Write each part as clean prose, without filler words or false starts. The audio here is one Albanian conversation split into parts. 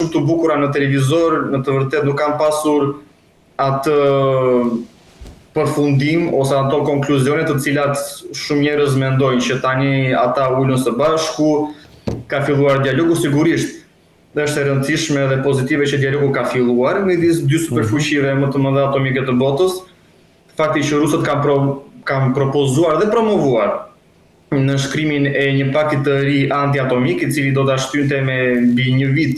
shumë të bukura në televizor, në të vërtet nuk kanë pasur atë përfundim ose ato konkluzione të cilat shumë njerëz mendojnë që tani ata ulën së bashku, ka filluar dialogu. Sigurisht dhe është e rëndësishme dhe pozitive që dialogu ka filluar midis dy superfuqive më të mëdha atomike të botës. Fakti që rusët kanë propozuar dhe promovuar në shkrimin e një pakti të ri antiatomik, i cili do ta shtynte me mbi një vit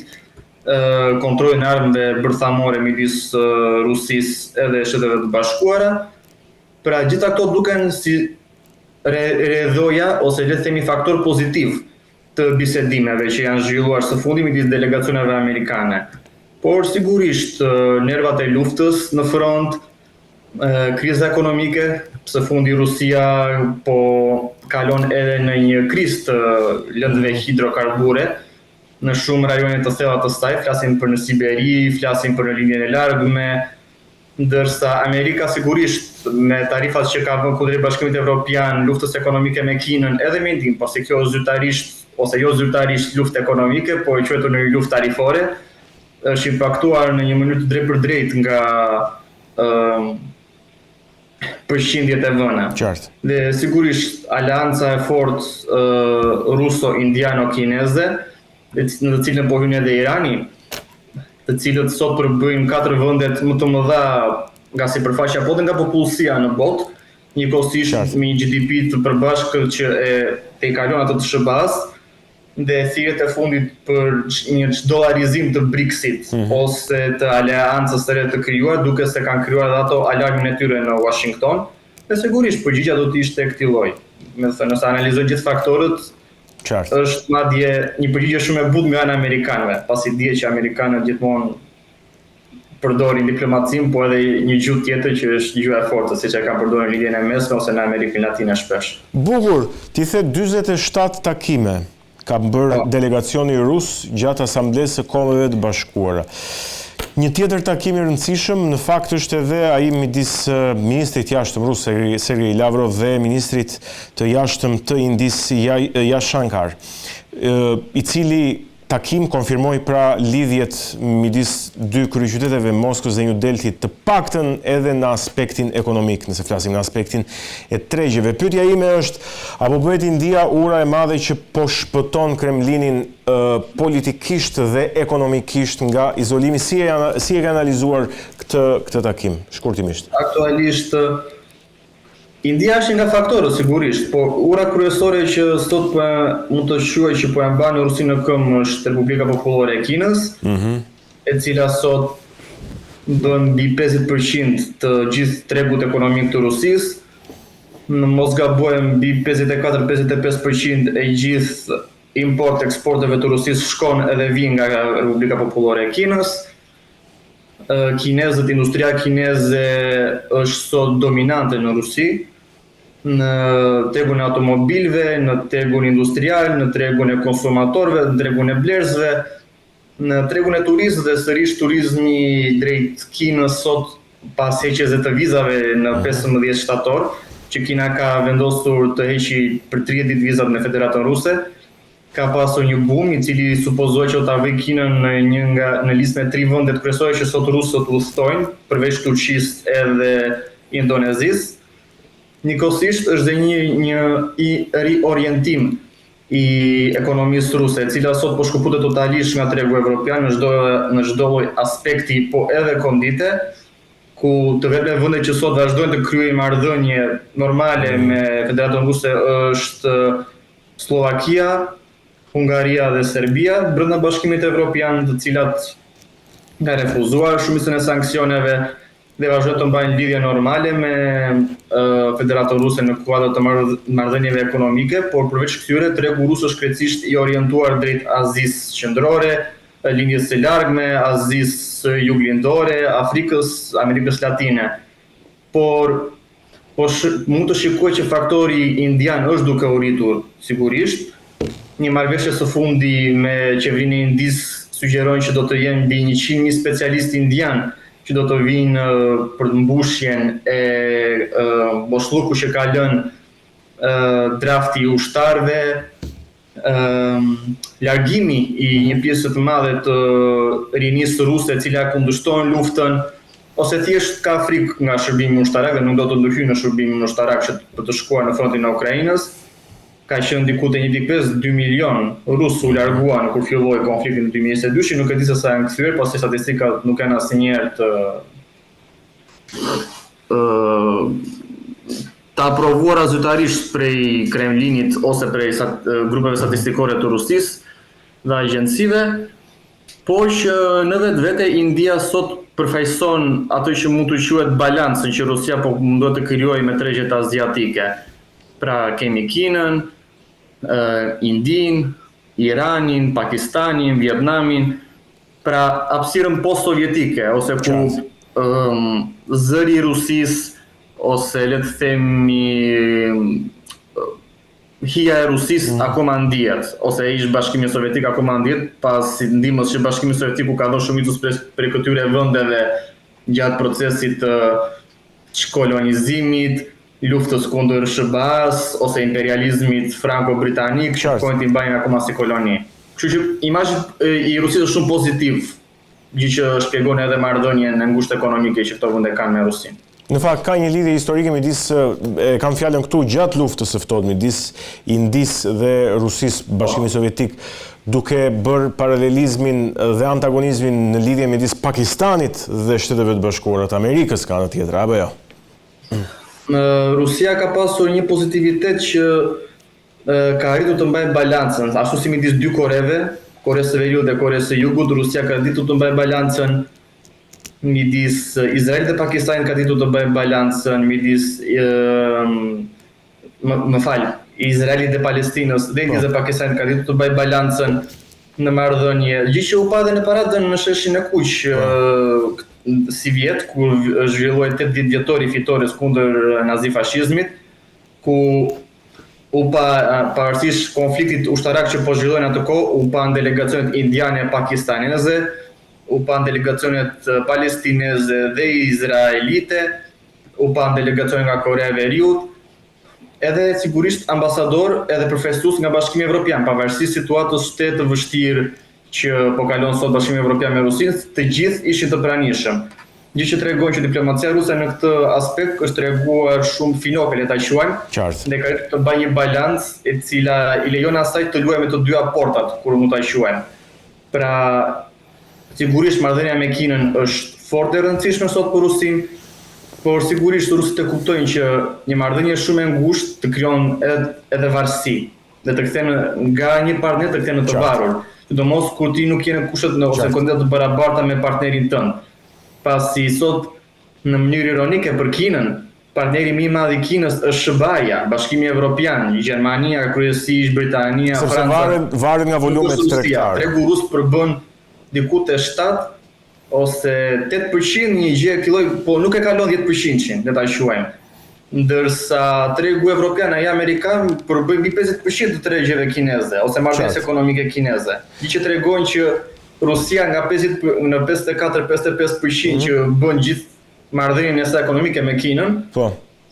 kontrollin e armëve bërthamore midis Rusisë edhe Shteteve të Bashkuara. Pra gjitha këto duken si rrjedhoja ose le të themi faktor pozitiv të bisedimeve që janë zhvilluar së fundi midis delegacioneve amerikane. Por sigurisht nervat e luftës në front, kriza ekonomike, së fundi Rusia po kalon edhe në një krizë të lëndëve hidrokarbure në shumë rajone të thella të saj, flasim për në Siberi, flasim për në linjën e largme, ndërsa Amerika sigurisht me tarifat që ka vënë kundrejt Bashkimit Evropian, luftës ekonomike me Kinën edhe me Indinë, pasi kjo zyrtarisht ose jo zyrtarisht luftë ekonomike, po e quhetur në një luftë tarifore, është impaktuar në një mënyrë të drejtpërdrejtë nga përqindjet e vëna. Dhe sigurisht alianca e fortë ruso-indiano-kineze, në të cilën po hyn edhe Irani, të cilët sot përbëjnë 4 vendet më të mëdha nga sipërfaqja po dhe nga popullsia në botë, njëkohësisht me një GDP të përbashkët që e tejkalon atë të SBA-s, dhe thirrjet e fundit për një dollarizim të BRICS-it ose të aleancës së re të krijuar, duke se kanë krijuar edhe ato alarmin e tyre në Washington. Dhe sigurisht përgjigjja do të ishte këtij lloji. Me thënë, nëse analizojmë gjithë faktorët, është madje një përgjigje shumë e butë nga ana amerikanëve, pasi dihet që amerikanët gjithmonë përdorin diplomacin, po edhe një gjuhë tjetër që është gjuha e fortë, siç e kanë përdorur në lidhjen e mesme ose në Amerikën Latine shpesh. Bukur, ti the 47 takime ka bërë delegacioni rus gjatë asamblesë së Kombeve të Bashkuara. Një tjetër takim i rëndësishëm në fakt është edhe ai midis ministrit jashtëm rus Sergej Lavrov dhe ministrit të jashtëm të Indisë Yash Shankar, i cili takim konfirmoi pra lidhjet midis dy kryeqyteteve Moskës dhe New Delhit, të paktën edhe në aspektin ekonomik, nëse flasim në aspektin e tregjeve. Pyetja ime është, apo bëhet India ura e madhe që po shpëton Kremlinin politikisht dhe ekonomikisht nga izolimi? Si e ka analizuar këtë takim, shkurtimisht? Aktualisht India është nga faktorët sigurisht, po ura kryesore që sot mund të quaj që po e mban Rusinë në këmbë është Republika Popullore e Kinës, e cila sot bën mbi 50% të gjithë tregut ekonomik të Rusisë. Në mos gabojmë, mbi 54-55% e gjithë import-eksporteve të Rusisë shkon edhe vijnë nga Republika Popullore e Kinës. Kinezët, industria kineze është sot dominante në Rusi, në tregun e automobilëve, në tregun industrial, në tregun e konsumatorëve, në tregun e blerësve, në tregun e turizmit dhe sërish turizmi drejt Kinës sot pas heqjes të vizave në 15 shtator, që Kina ka vendosur të heqë për 30 ditë vizat në Federatën Ruse, ka pasur një boom i cili supozohet që ta vëjë Kinën në listë me 3 vendet kryesore që sot rusët udhtojnë, përveç Turqisë edhe Indonezisë. Njëkohësisht është dhe një riorientim i ekonomisë ruse, e cila sot po shkëputet totalisht nga tregu evropian në çdo lloj aspekti, po edhe kondite, ku të vetme vendet që sot vazhdojnë të kryejnë marrëdhënie normale me Federatën Ruse është Slovakia, Hungaria dhe Serbia, brenda Bashkimit Evropian, të cilat kanë refuzuar shumicën e sanksioneve dhe vazhdojnë të mbajnë lidhje normale me Federatën Ruse në kuadër të marrëdhënieve ekonomike, por përveç këtyre, tregu rus është krejtësisht i orientuar drejt Azisë Qendrore, lindjes së largme, Azisë Juglindore, Afrikës, Amerikës Latine. Por mund të shikoj që faktori indian është duke u rritur sigurisht. Një marrëveshje së fundi me qeverinë e Indisë sugjerojnë që do të jenë mbi 100.000 specialistë indian që do të vinë për të mbushjen e boshllukut që ka lënë drafti i ushtarëve, largimi I një pjesë të madhe të rinisë ruse e cila kundërshton luftën ose thjesht ka frikë nga shërbimi ushtarak dhe nuk do të ndryhyjë në shërbimin ushtarak që për të shkuar në frontin e Ukrainës. Ka qenë diku te 1.5-2 milion rusë u larguan kur filloi konflikti në 2022, nuk e di se sa janë kthyer, pasi statistikat nuk janë asnjëherë të aprovuara zyrtarisht prej Kremlinit ose prej grupeve statistikore të Rusisë dhe agjencive, por që në vetvete India sot përfaqëson atë që mund të quhet balancën që Rusia po mundohet të krijojë me tregjet aziatike. Pra kemi Kinën, Indin, Iranin, Pakistanin, Vietnamin, pra hapësirën post-sovjetike ose ku zëri I Rusisë ose le të themi hija e Rusisë akoma ndihet, ose ish Bashkimi Sovjetik akoma ndihet, pas ndihmës që Bashkimi Sovjetik ka dhënë shumicës për këtyre vendeve gjatë procesit të kolonizimit, luftës kundër SBA-s ose imperializmit franko-britanik që kojnë t'i mbajnë akoma si koloni. Kështu që imazhi I Rusisë është shumë pozitiv, gjë që shpjegon edhe marrëdhënien e ngushtë ekonomike që këto vende kanë me Rusinë. Në fakt ka një lidhje historike midis kam fjalën këtu gjatë luftës së ftohtë midis Indisë dhe Rusisë, Bashkimit Sovjetik, duke bërë paralelizmin dhe antagonizmin në lidhje midis Pakistanit dhe Shteteve të Bashkuara të Amerikës ka në tjetër, apo jo? Rusia ka pasur një pozitivitet që ka arritur të mbajë balancën, ashtu si midis dy Koreve, Koreas së Veriut dhe Koreas së Jugut, Rusia ka ditur të mbajë balancën midis Izraelit dhe Pakistanit, ka ditur të mbajë balancën midis Izraelit dhe Palestinës dhe Indisë dhe Pakistanit, ka ditur të mbajë balancën në marrëdhënie, gjë që u pa edhe në paradën në sheshin e Kuq si vjet, kur zhvilloi 8 ditë vjetori fitores kundër nazifashizmit, ku u pa pavarësisht konfliktit ushtarak që po zhvillohen atë kohë, u pa delegacionet indiane e pakistaneze, u pa delegacionet palestineze dhe izraelite, u pa delegacione nga Korea e Veriut, edhe sigurisht ambasador edhe përfaqësues nga Bashkimi Evropian, pavarësisht situatës shtet të vështirë që po kalon sot Bashkimi Evropian me Rusinë, të gjithë ishin të pranishëm. Gjë që tregon që diplomacia ruse në këtë aspekt është treguar shumë finoke, le ta quajmë, dhe ka të bëjë një balancë e cila I lejon asaj të luajë me të dyja portat, kur mund ta quajmë. Pra, sigurisht marrëdhënia me Kinën është fort e rëndësishme sot për Rusinë, por sigurisht rusët e kuptojnë që një marrëdhënie shumë e ngushtë të krijon edhe varësi, dhe të kthen nga një partner të kthen në të varur. Sidomos kur ti nuk je në kushtet ose kondicionet të barabarta me partnerin tënd. Pasi sot në mënyrë ironike për Kinën, partneri më I madh I Kinës është SBA-ja, Bashkimi Evropian, Gjermania, kryesisht Britania, Franca. Varet nga volumet tregtare. Tregu rus përbën diku te 7 ose 8% një gjë e këtij, po nuk e kalon 10%, le ta quajmë. Ndërsa tregu evropian ai amerikan përbën mbi 50% të tregjeve kineze ose marrëdhënies ekonomike kineze. Gjë që tregon që Rusia nga 54-55% që bën gjithë marrëdhënien e saj ekonomike me Kinën,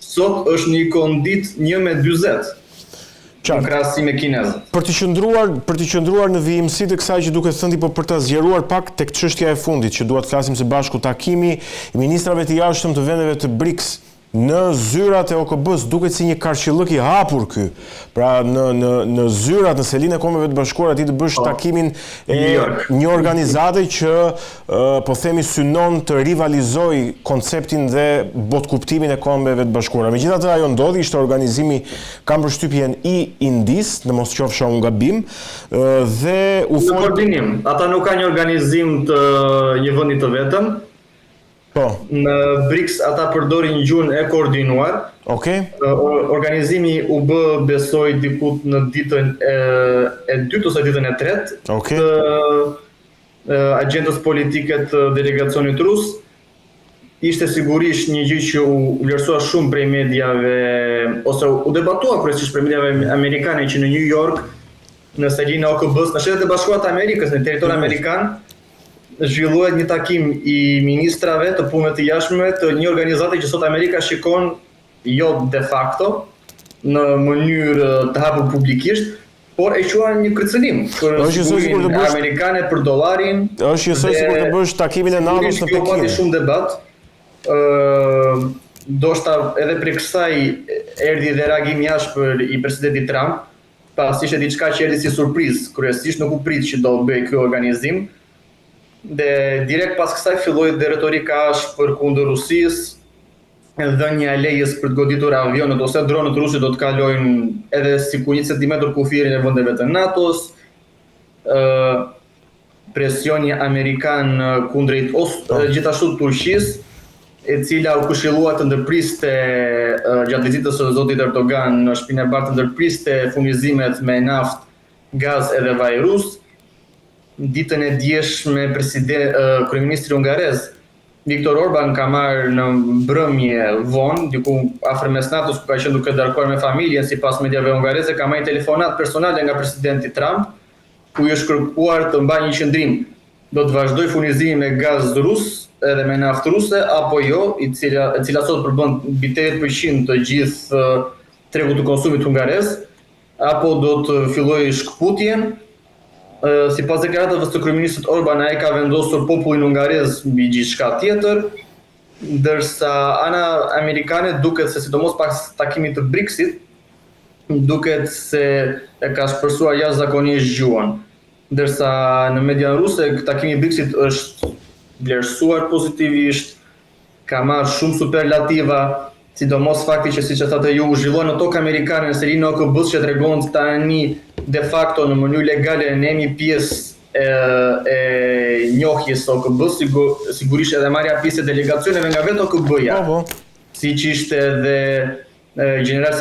sot është një kondit 1:40. Në krahasim me kinezët. Për të qëndruar në vijimësitë e kësaj që duket thënë po për ta zgjeruar pak tek çështja e fundit që dua të flasim së bashku, takimi I ministrave të jashtëm të vendeve të BRICS në zyrat e OKB-s duket si një karqillëk I hapur ky. Pra në zyrat, në selinë e Kombeve të Bashkuara ti të bësh takimin e një organizate që po themi synon të rivalizoj konceptin dhe botkuptimin e Kombeve të Bashkuara. Megjithatë ajo ndodhi, ishte organizimi, kam përshtypjen I Indis, në mos qofsha unë gabim, dhe u në koordinim. Ata nuk kanë një organizim të një vendi të vetëm. Në BRICS ata përdorin gjuhën e koordinuar. Organizimi u bë besoj diku në ditën e dytë ose ditën e tretë të agjendës politike të delegacionit rus. Ishte sigurisht një gjë që u vlerësua shumë prej mediave ose u debatua kryesisht prej mediave amerikane që në New York, në selinë e OKB-s, në Shtetet e Bashkuara të Amerikës, në territor amerikan, zhvillohet një takim I ministrave të punëve të jashtme të një organizate që sot Amerika shikon jo de facto në mënyrë të hapur publikisht, por e quan një kërcënim për sigurin amerikane për dollarin. Është njësoj sikur të bësh takimin e NATO-s në Pekin. Kjo pati shumë debat. Ndoshta edhe prej kësaj erdhi dhe reagim jashtëpër i presidentit Trump, pasi ishte diçka që erdhi si surprizë, kryesisht nuk u prit që do bëj ky organizim. Dhe direkt pas kësaj filloi dhe retorika ashpër kundër Rusisë, dhënia e lejes për të goditur avionët ose dronët ruse do të kalojnë edhe sikur 1 centimetër kufirin e vendeve të NATO-s. Presioni amerikan kundrejt gjithashtu Turqisë, e cila u këshillua të ndërpriste gjatë vizitës së zotit Erdogan në shtëpinë e bardhë të ndërpriste furnizimet me naftë, gaz edhe vaj rus. Ditën e djeshme kryeministri hungarez Viktor Orban ka marrë në mbrëmje vonë, diku afër mesnatës, ku ka qenë duke darkuar me familjen, sipas mediave hungareze, ka marrë telefonat personale nga presidenti Trump, ku i është kërkuar të mbajë një qendrim. Do të vazhdoj furnizimin me gaz rus edhe me naftë ruse apo jo, e cila sot përbën mbi 80% të gjithë tregut të konsumit hungarez, apo do të fillojë shkputjen. Sipas deklaratave të kryeministrit Orban, ai ka vendosur popullin hungarez mbi gjithçka tjetër, ndërsa ana amerikane duket se sidomos pas takimit të BRICS-it, duket se e ka shpërsuar jashtëzakonisht gjuhën. Ndërsa në media ruse takimi i BRICS-it është vlerësuar pozitivisht, ka marrë shumë superlativa, sidomos fakti që siç e thatë ju u zhvillua në tokë amerikane në serinë e OKB-s që tregon tani de facto në mënyrë legale ne jemi pjesë e njohjes së OKB-s, sigurisht edhe marrja pjesë e delegacioneve nga vetë OKB-ja. Siç ishte edhe general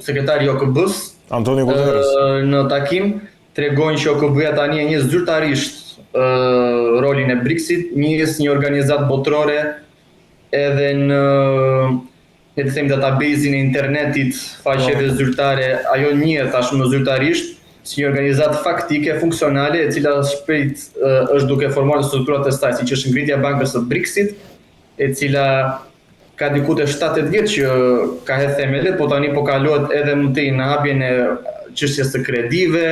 sekretari i OKB-s Antonio Guterres në takim tregon që OKB-ja tani e njeh zyrtarisht rolin e BRICS-it, njës një organizat botërore edhe në database-in e internetit faqeve zyrtare, ajo njihet tashmë zyrtarisht si një organizat faktike, funksionale, e cila shpejt është duke formuar strukturat e saj, siç është ngritja e bankës së BRICS-it, e cila ka diku te 7-8 vjet që ka hedhë themelet, po tani po kalohet edhe më tej në hapjen e çështjes së kredive,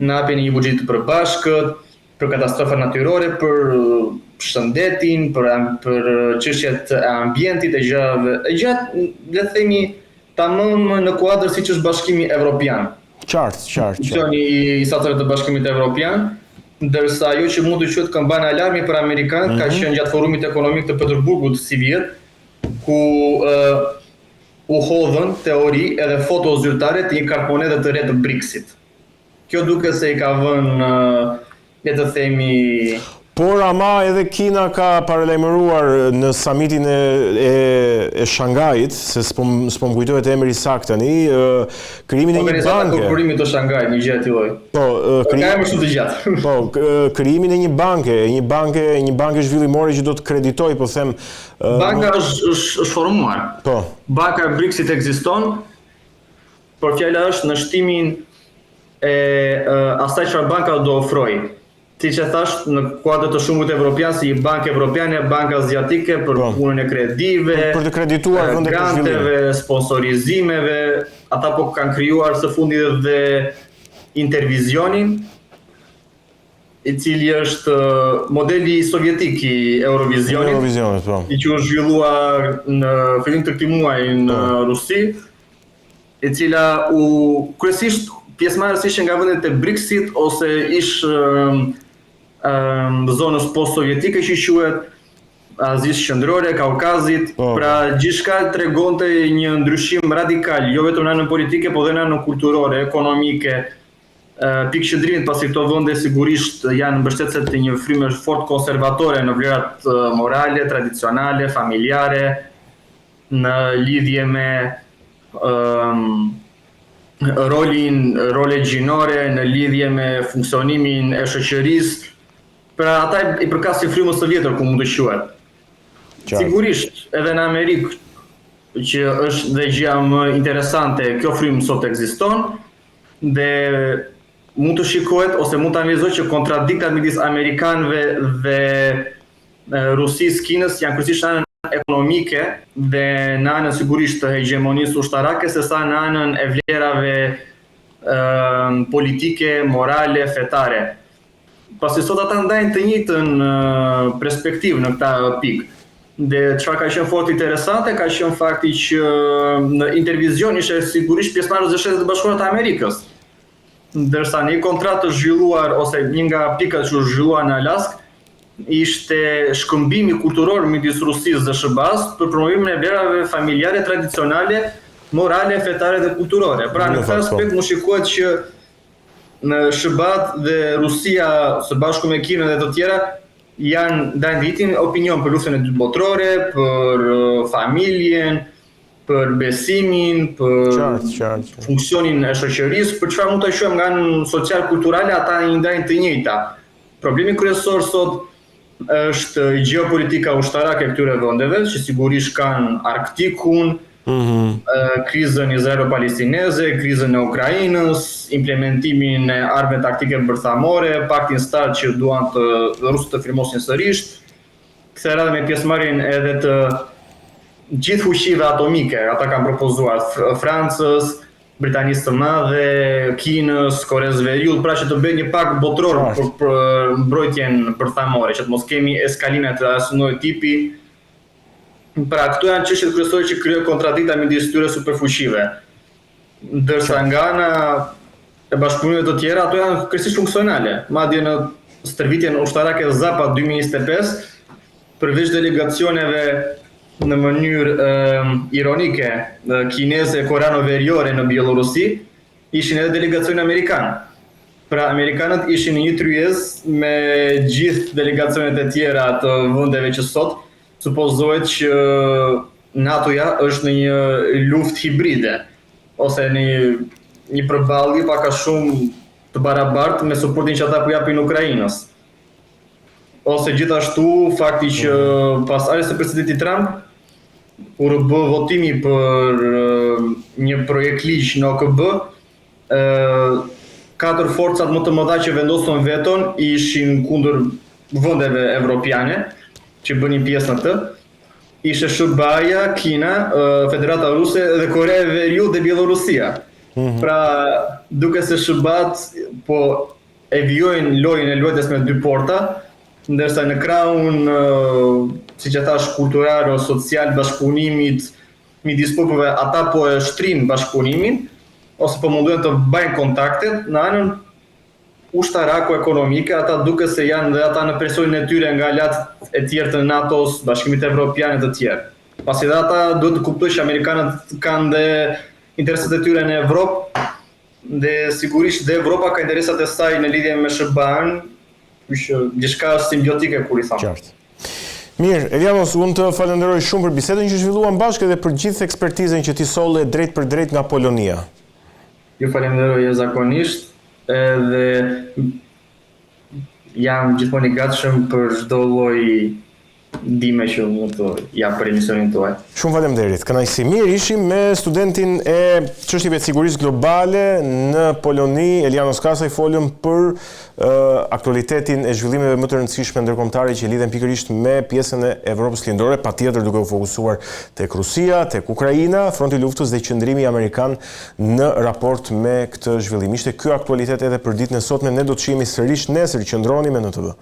në hapjen e një buxheti të përbashkët, për katastrofa natyrore, për shëndetin, për çështjet e ambientit, e gjatë, le të themi, tamam në kuadër siç është Bashkimi Evropian. Qartë. Funksioni i stateve të Bashkimit Evropian, ndërsa ajo që mund të quhet këmbana alarmi për amerikanët ka qenë gjatë forumit ekonomik të Peterburgut si vjet, ku u hodhën teori edhe foto zyrtare të një kartmonedhe të re të BRICS-it. Kjo duket se i ka vënë le të themi. Por ama edhe Kina ka paralajmëruar në samitin e Shangajit, se s'po më kujtohet emri saktë tani, krijimin e një banke. Organizata korporimit të Shangajit, një gjë e tilloj. Po, krijimin e një banke zhvillimore që do të kreditoj, po them. Banka është formuar. Po. Banka e BRICS-it ekziston, por fjala është në shtimin e asaj çfarë banka do ofrojë. Siç e thash, në kuadër të shumit evropian, si bankë evropiane, banka aziatike për punën e kredive, për të kredituar vendet për zhvillim, granteve, sponsorizimeve, ata po kanë krijuar së fundi dhe Intervizionin, i cili është modeli sovjetik i Eurovisionit, i që u zhvillua në fillim të këtij muaji në Rusi, e cila kryesisht pjesëmarrës ishte nga vendet e BRICS-it ose zonës post-sovjetike që quhet Azisë Qendrore, Kaukazit, pra gjithçka tregonte një ndryshim radikal, jo vetëm në anën politike, por edhe në anën kulturore, ekonomike. Pikëqendrimit pasi këto vende sigurisht janë mbështetëse të një fryme fort konservatore në vlerat morale, tradicionale, familjare, në lidhje me role gjinore, në lidhje me funksionimin e shoqërisë. Pra ata i përkasin frymës së vjetër, ku mund të quhet. Sigurisht edhe në Amerikë, që është dhe gjëja më interesante, kjo frymë sot ekziston dhe mund të shikohet ose mund të analizohet që kontradiktat midis amerikanëve dhe Rusisë, Kinës janë kryesisht në ekonomike dhe në anën sigurisht të hegemonisë ushtarake, sesa në anën e vlerave politike, morale, fetare. Pasi sot ata ndajnë të njëjtën perspektivë në këta pikë. Dhe çfarë ka qenë fort interesante ka qenë fakti që në intervizion ishte sigurisht pjesëmarrës e Shtetet e Bashkuara të Amerikës. Ndërsa një kontratë të zhvilluar ose një nga pikat që u zhvillua në Alaskë ishte shkëmbimi kulturor midis Rusisë dhe SBA-s për promovimin e vlerave familjare tradicionale, morale, fetare dhe kulturore. Pra në këtë aspekt më shikohet që në SBA dhe Rusia së bashku me Kinën dhe të tjera janë ndajnë opinion për luftën e dytë botërore, për familjen, për besimin, për funksionin e shoqërisë, për çfarë mund të shohim nga anën social-kulturale, ata i ndajnë të njëjta. Problemi kryesor sot është gjeopolitika ushtarake e këtyre vendeve, që sigurisht kanë Arktikun, krizën izraelo-palestineze, krizën e Ukrainës, implementimin e armëve taktike bërthamore, paktin START që duan të rusët të firmosin sërish, kësaj radhe me pjesëmarrjen edhe të gjithë fuqive atomike, ata kanë propozuar Francës, Britanisë të Madhe, Kinës, Koreas së Veriut, pra që të bëjë një pakt botëror për mbrojtjen bërthamore, që të mos kemi eskalime të asnjë tipi. Pra këto janë çështjet kryesore që krijojnë kontradikta midis këtyre superfuqive. Ndërsa nga ana e bashkëpunimeve të tjera, ato janë krejtësisht funksionale. Madje në stërvitjen ushtarake Zapa 2025, përveç delegacioneve në mënyrë ironike kineze, koreano-veriore në Bielorusi, ishin edhe delegacione amerikanë. Pra amerikanët ishin një tryezë me gjithë delegacionet e tjera të vendeve që sot supozohet që NATO-ja është në një luftë hibride ose në një përballje pak a shumë të barabartë me suportin që ata po japin Ukrainës. Ose gjithashtu fakti që pas ardhes së presidentit Trump u bë votimi për një projekt ligj në OKB, 4 forcat më të mëdha që vendosën veton ishin kundër vendeve evropiane që bënin pjesë në të, ishte SBA-ja, Kina, Federata Ruse dhe Korea e Veriut dhe Bielorusia. Pra, duke se SBA-t po e vijojnë lojën e luajtjes me 2 porta, ndërsa në krahun, siç e thash, kultural ose social bashkëpunimit midis popujve, ata po e shtrin bashkëpunimin ose po mundohen të bëjnë kontaktet në anën ushtarako-ekonomike, ata duke se janë dhe ata në presionin e tyre nga aleat e tjerë të NATO-s, Bashkimit Evropian e të tjerë. Pasi dhe ata duhet të kuptojnë që Amerikanët kanë dhe interesat e tyre në Evropë, dhe sigurisht dhe Evropa ka interesat e saj në lidhje me SBA-n, që diçka simbiotike kur i thamë. Qartë. Mirë, Elianos, unë të falenderoj shumë për bisedën që zhvilluam bashkë dhe për gjithë ekspertizën që ti solle drejt për drejt nga Polonia. Ju falenderoj zakonisht. Edhe jam gjithmonë i gatshëm për çdo lloj ndihme që mund të jap për emisionin tuaj. Shumë faleminderit. Kënaqësi. Mirë, ishim me studentin e çështjeve të sigurisë globale në Poloni, Elianos Kasaj, folëm për aktualitetin e zhvillimeve më të rëndësishme ndërkombëtare që lidhen pikërisht me pjesën e Evropës Lindore, patjetër duke u fokusuar tek Rusia, tek Ukraina, fronti i luftës dhe qëndrimi amerikan në raport me këtë zhvillim. Ishte ky aktualitet edhe për ditën e sotme. Ne do të shihemi sërish nesër. Qëndroni me NTV.